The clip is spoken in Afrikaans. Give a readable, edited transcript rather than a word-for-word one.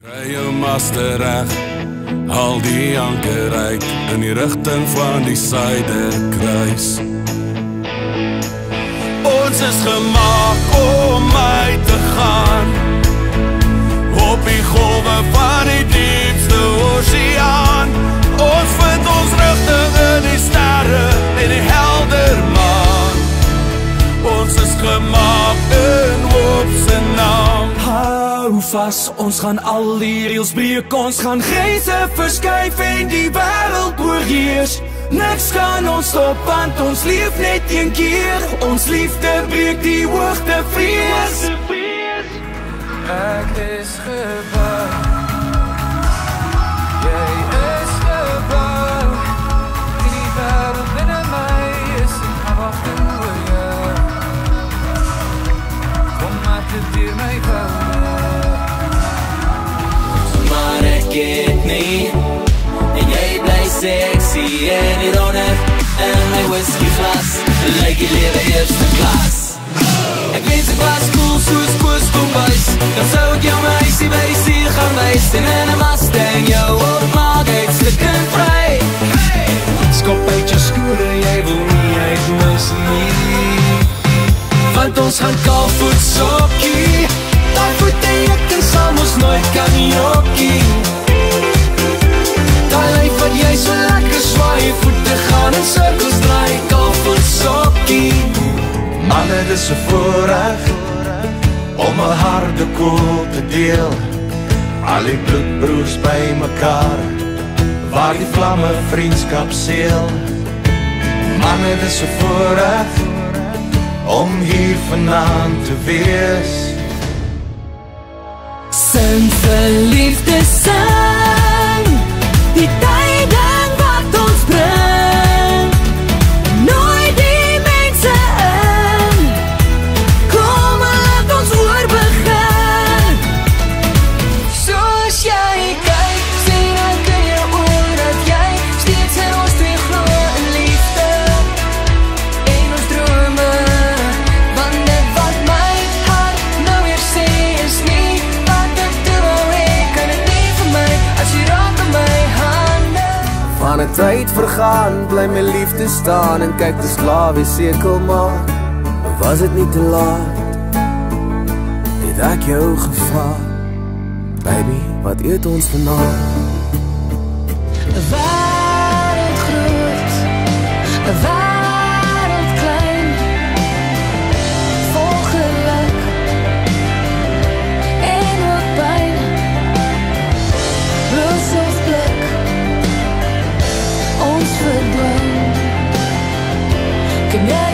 Kry jou master reg, haal die anker uit in die rigting van die suiderkruis. Ons is gemaak om uit te gaan op die golwe van die diepste oseaan. Ons vind ons rigting in die sterre en die helder maan. Ons is gemaak in hoop se naam. Hou vas, ons gaan al die reëls breek, ons gaan grense verskuif en die wêreld oorheers. Niks kan ons stop, want ons leef net een keer. Ons liefde breek die hoogte vrees. Ek is gebou, jy is gebou. Die wêreld binne my is in afwagting oor jou. Kom maar te dier my wou. Maar ek het nie, en jy bly sexy en hieronder in my whiskyglas, lyk die lewe eerste klas. Ek wens ek was cool soos Koos Kombuis, dan sou ek jou my huisie by die see gaan wys, en in 'n Mustang jou opmaak uitstekend vry. Skop uit jou skoene, jy wil nie uit mis nie, want ons gaan kaalvoet sokkie. Daai voete ek en sal ons nooit kan jokkie. Daai lyf wat jy so lekker swaai, voete gaan in sirkels draai, kaalvoet sokkie. Manne, dis 'n voorreg om 'n harde koel te deel. Al die bloedbroers by mekaar, waar die vlamme vriendskap seël. Manne, dis 'n voorreg om hier vanaand te wees. Sing vir liefde sing, die tyding wat ons bring. Nooi die mense in, kom en laat ons oorbegin. Soos jy kyk, sien ek in jou oor dat jy steeds in ons twee glo in liefde en ons drome. Want dit wat my hart nou weer sê is nie wat ek doen, ek kan het nie vir my as jy raak aan my hande. Van 'n tyd vergaan, bly my liefde staan en kyk dis klaar weer sekel maar. Was dit nie te laat? Het ek jou gevra, baby, wat eet ons vanaand? 'n wêreld groot, 'n wêreld klein, vol geluk en ook pyn. Roos of blik, ons verdwyn. Kan jy